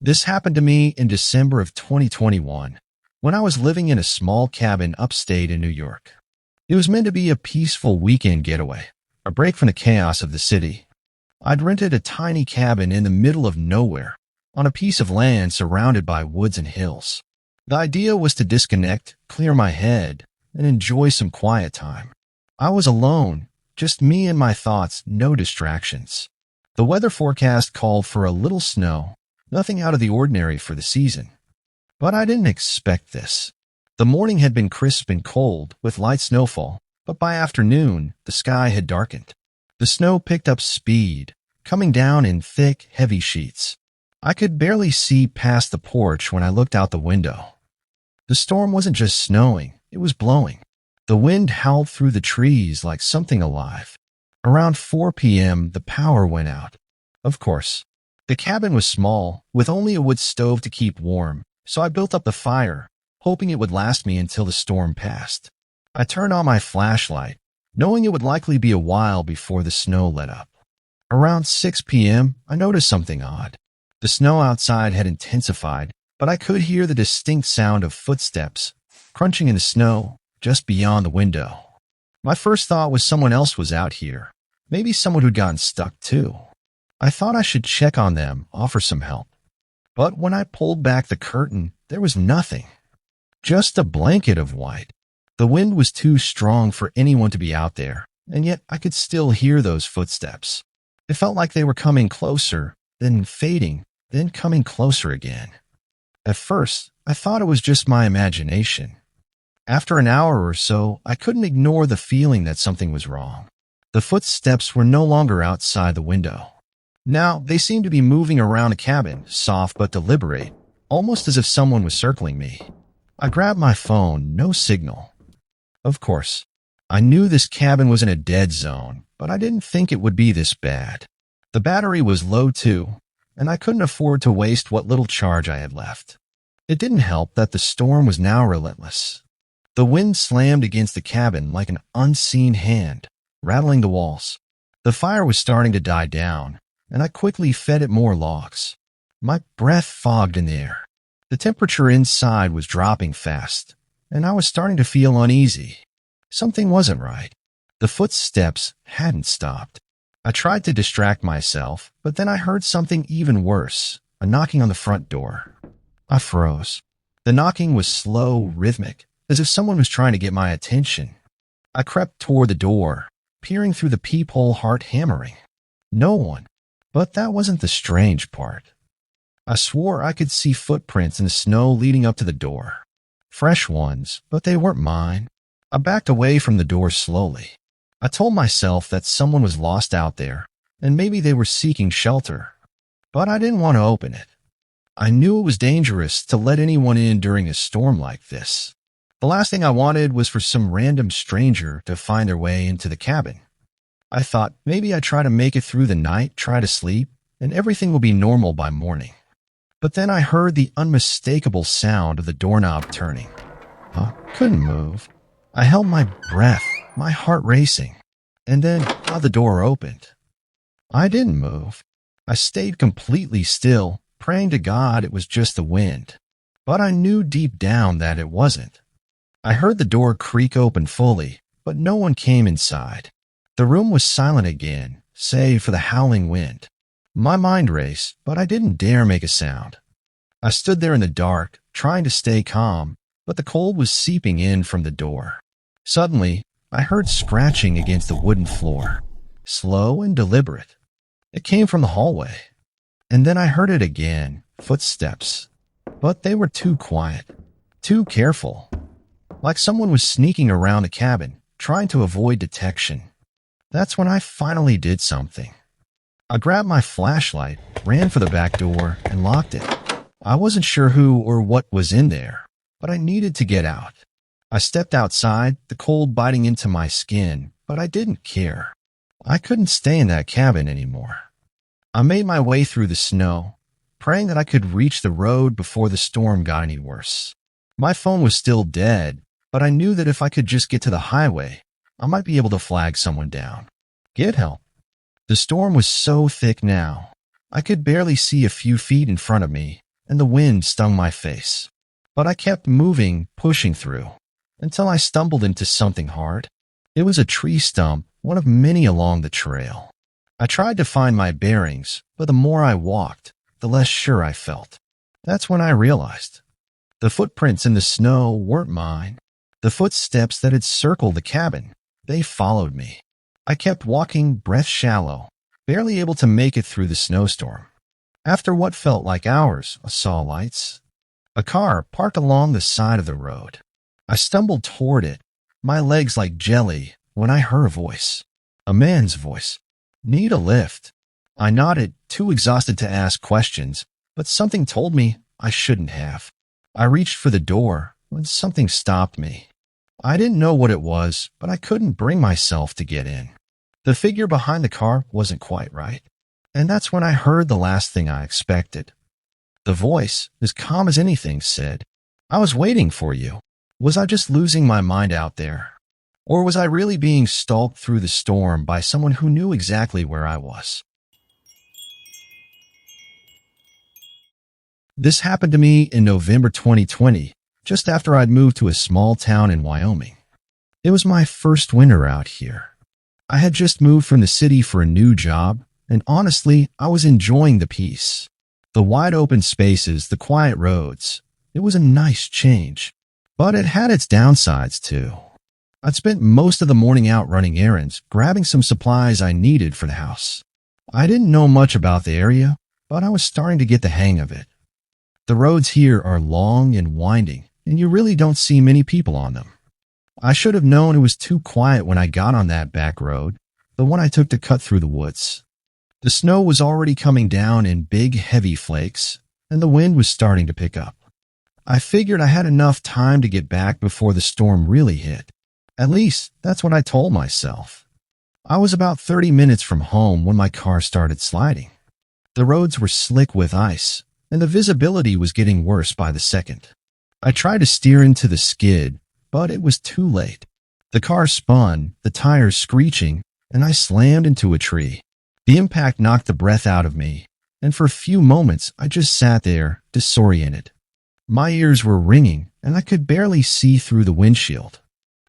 This happened to me in December of 2021 when I was living in a small cabin upstate in New York. It was meant to be a peaceful weekend getaway, a break from the chaos of the city. I'd rented a tiny cabin in the middle of nowhere on a piece of land surrounded by woods and hills. The idea was to disconnect, clear my head, and enjoy some quiet time. I was alone, just me and my thoughts, no distractions. The weather forecast called for a little snow, nothing out of the ordinary for the season. But I didn't expect this. The morning had been crisp and cold, with light snowfall, but by afternoon, the sky had darkened. The snow picked up speed, coming down in thick, heavy sheets. I could barely see past the porch when I looked out the window. The storm wasn't just snowing, it was blowing. The wind howled through the trees like something alive. Around 4 p.m., the power went out. Of course, the cabin was small, with only a wood stove to keep warm, so I built up the fire, hoping it would last me until the storm passed. I turned on my flashlight, knowing it would likely be a while before the snow let up. Around 6 p.m., I noticed something odd. The snow outside had intensified, but I could hear the distinct sound of footsteps crunching in the snow just beyond the window. My first thought was someone else was out here, maybe someone who'd gotten stuck too. I thought I should check on them, offer some help. But when I pulled back the curtain, there was nothing. Just a blanket of white. The wind was too strong for anyone to be out there, and yet I could still hear those footsteps. It felt like they were coming closer, then fading, then coming closer again. At first, I thought it was just my imagination. After an hour or so, I couldn't ignore the feeling that something was wrong. The footsteps were no longer outside the window. Now, they seemed to be moving around the cabin, soft but deliberate, almost as if someone was circling me. I grabbed my phone, no signal. Of course, I knew this cabin was in a dead zone, but I didn't think it would be this bad. The battery was low too, and I couldn't afford to waste what little charge I had left. It didn't help that the storm was now relentless. The wind slammed against the cabin like an unseen hand, rattling the walls. The fire was starting to die down, and I quickly fed it more logs. My breath fogged in the air. The temperature inside was dropping fast, and I was starting to feel uneasy. Something wasn't right. The footsteps hadn't stopped. I tried to distract myself, but then I heard something even worse, a knocking on the front door. I froze. The knocking was slow, rhythmic, as if someone was trying to get my attention. I crept toward the door, peering through the peephole, heart hammering. No one. But that wasn't the strange part. I swore I could see footprints in the snow leading up to the door. Fresh ones, but they weren't mine. I backed away from the door slowly. I told myself that someone was lost out there, and maybe they were seeking shelter. But I didn't want to open it. I knew it was dangerous to let anyone in during a storm like this. The last thing I wanted was for some random stranger to find their way into the cabin. I thought maybe I'd try to make it through the night, try to sleep, and everything will be normal by morning. But then I heard the unmistakable sound of the doorknob turning. I couldn't move. I held my breath, my heart racing, and then the door opened. I didn't move. I stayed completely still, praying to God it was just the wind. But I knew deep down that it wasn't. I heard the door creak open fully, but no one came inside. The room was silent again, save for the howling wind. My mind raced, but I didn't dare make a sound. I stood there in the dark, trying to stay calm, but the cold was seeping in from the door. Suddenly, I heard scratching against the wooden floor, slow and deliberate. It came from the hallway. And then I heard it again, footsteps. But they were too quiet, too careful, like someone was sneaking around the cabin, trying to avoid detection. That's when I finally did something. I grabbed my flashlight, ran for the back door, and locked it. I wasn't sure who or what was in there, but I needed to get out. I stepped outside, the cold biting into my skin, but I didn't care. I couldn't stay in that cabin anymore. I made my way through the snow, praying that I could reach the road before the storm got any worse. My phone was still dead, but I knew that if I could just get to the highway, I might be able to flag someone down. Get help. The storm was so thick now, I could barely see a few feet in front of me, and the wind stung my face. But I kept moving, pushing through, until I stumbled into something hard. It was a tree stump, one of many along the trail. I tried to find my bearings, but the more I walked, the less sure I felt. That's when I realized the footprints in the snow weren't mine. The footsteps that had circled the cabin, they followed me. I kept walking, breath shallow, barely able to make it through the snowstorm. After what felt like hours, I saw lights. A car parked along the side of the road. I stumbled toward it, my legs like jelly, when I heard a voice. A man's voice. Need a lift? I nodded, too exhausted to ask questions, but something told me I shouldn't have. I reached for the door when something stopped me. I didn't know what it was, but I couldn't bring myself to get in. The figure behind the car wasn't quite right. And that's when I heard the last thing I expected. The voice, as calm as anything, said, "I was waiting for you." Was I just losing my mind out there? Or was I really being stalked through the storm by someone who knew exactly where I was? This happened to me in November 2020, just after I'd moved to a small town in Wyoming. It was my first winter out here. I had just moved from the city for a new job, and honestly, I was enjoying the peace. The wide open spaces, the quiet roads. It was a nice change. But it had its downsides too. I'd spent most of the morning out running errands, grabbing some supplies I needed for the house. I didn't know much about the area, but I was starting to get the hang of it. The roads here are long and winding, and you really don't see many people on them. I should have known it was too quiet when I got on that back road, the one I took to cut through the woods. The snow was already coming down in big, heavy flakes, and the wind was starting to pick up. I figured I had enough time to get back before the storm really hit. At least, that's what I told myself. I was about 30 minutes from home when my car started sliding. The roads were slick with ice, and the visibility was getting worse by the second. I tried to steer into the skid, but it was too late. The car spun, the tires screeching, and I slammed into a tree. The impact knocked the breath out of me, and for a few moments I just sat there, disoriented. My ears were ringing, and I could barely see through the windshield.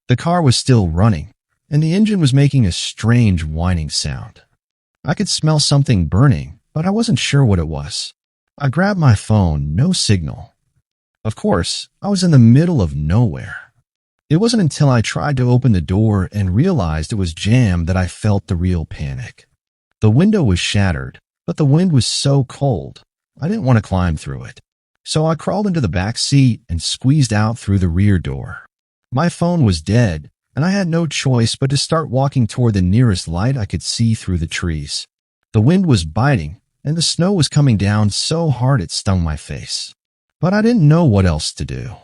The car was still running, and the engine was making a strange whining sound. I could smell something burning, but I wasn't sure what it was. I grabbed my phone, no signal. Of course, I was in the middle of nowhere. It wasn't until I tried to open the door and realized it was jammed that I felt the real panic. The window was shattered, but the wind was so cold, I didn't want to climb through it. So I crawled into the back seat and squeezed out through the rear door. My phone was dead, and I had no choice but to start walking toward the nearest light I could see through the trees. The wind was biting, and the snow was coming down so hard it stung my face. But I didn't know what else to do.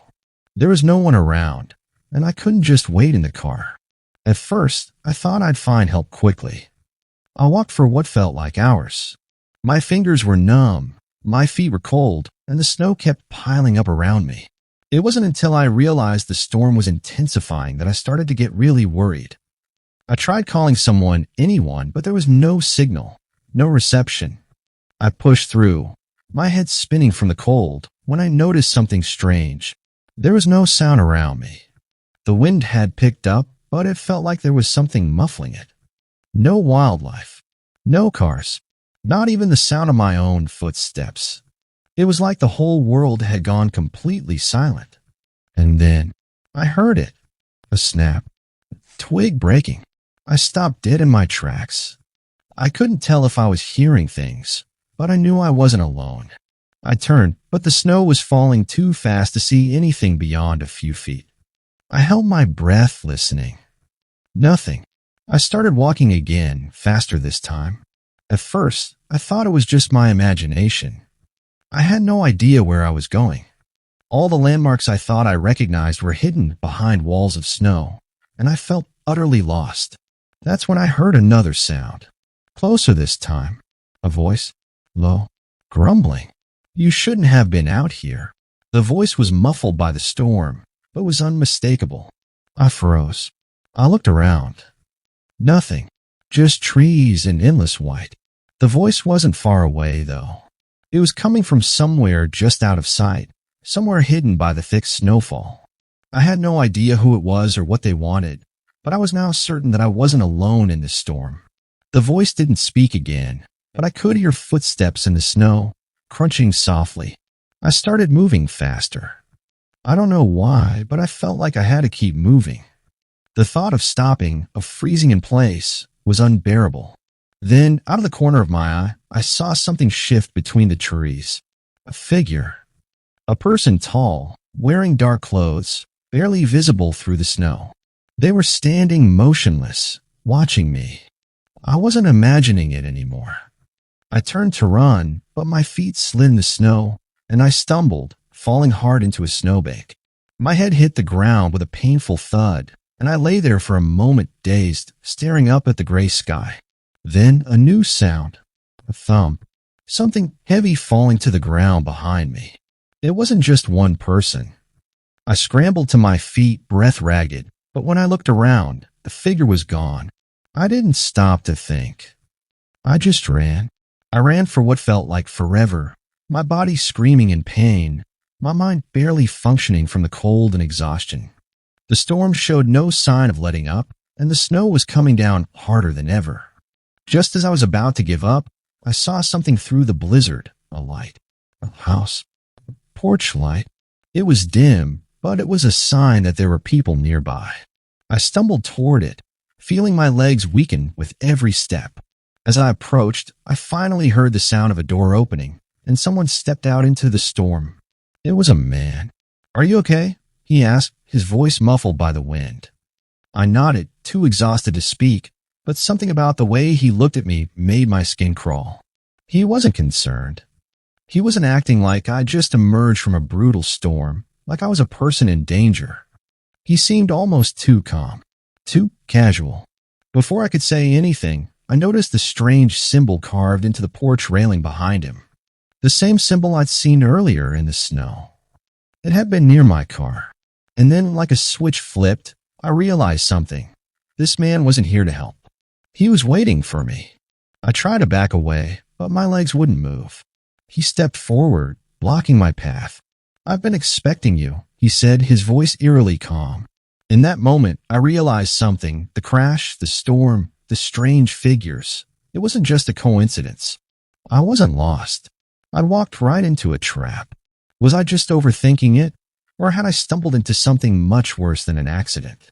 There was no one around, and I couldn't just wait in the car. At first, I thought I'd find help quickly. I walked for what felt like hours. My fingers were numb, my feet were cold, and the snow kept piling up around me. It wasn't until I realized the storm was intensifying that I started to get really worried. I tried calling someone, anyone, but there was no signal, no reception. I pushed through, my head spinning from the cold, when I noticed something strange. There was no sound around me. The wind had picked up, but it felt like there was something muffling it. No wildlife, no cars, not even the sound of my own footsteps. It was like the whole world had gone completely silent. And then I heard it. A snap. Twig breaking. I stopped dead in my tracks. I couldn't tell if I was hearing things, but I knew I wasn't alone. I turned, but the snow was falling too fast to see anything beyond a few feet. I held my breath, listening. Nothing. I started walking again, faster this time. At first, I thought it was just my imagination. I had no idea where I was going. All the landmarks I thought I recognized were hidden behind walls of snow, and I felt utterly lost. That's when I heard another sound. Closer this time. A voice. Low. Grumbling. You shouldn't have been out here. The voice was muffled by the storm, but was unmistakable. I froze. I looked around. Nothing. Just trees and endless white. The voice wasn't far away, though. It was coming from somewhere just out of sight, somewhere hidden by the thick snowfall. I had no idea who it was or what they wanted, but I was now certain that I wasn't alone in this storm. The voice didn't speak again, but I could hear footsteps in the snow, crunching softly. I started moving faster. I don't know why, but I felt like I had to keep moving. The thought of stopping, of freezing in place, was unbearable. Then, out of the corner of my eye, I saw something shift between the trees. A figure. A person tall, wearing dark clothes, barely visible through the snow. They were standing motionless, watching me. I wasn't imagining it anymore. I turned to run, but my feet slid in the snow, and I stumbled, falling hard into a snowbank. My head hit the ground with a painful thud, and I lay there for a moment dazed, staring up at the gray sky. Then a new sound, a thump, something heavy falling to the ground behind me. It wasn't just one person. I scrambled to my feet, breath ragged, but when I looked around, the figure was gone. I didn't stop to think. I just ran. I ran for what felt like forever, my body screaming in pain, my mind barely functioning from the cold and exhaustion. The storm showed no sign of letting up, and the snow was coming down harder than ever. Just as I was about to give up, I saw something through the blizzard, a light, a house, a porch light. It was dim, but it was a sign that there were people nearby. I stumbled toward it, feeling my legs weaken with every step. As I approached, I finally heard the sound of a door opening, and someone stepped out into the storm. It was a man. "Are you okay?" he asked, his voice muffled by the wind. I nodded, too exhausted to speak, but something about the way he looked at me made my skin crawl. He wasn't concerned. He wasn't acting like I'd just emerged from a brutal storm, like I was a person in danger. He seemed almost too calm, too casual. Before I could say anything, I noticed the strange symbol carved into the porch railing behind him. The same symbol I'd seen earlier in the snow. It had been near my car. And then, like a switch flipped, I realized something. This man wasn't here to help. He was waiting for me. I tried to back away, but my legs wouldn't move. He stepped forward, blocking my path. "I've been expecting you," he said, his voice eerily calm. In that moment, I realized something. The crash, the storm, the strange figures. It wasn't just a coincidence. I wasn't lost. I'd walked right into a trap. Was I just overthinking it? Or had I stumbled into something much worse than an accident?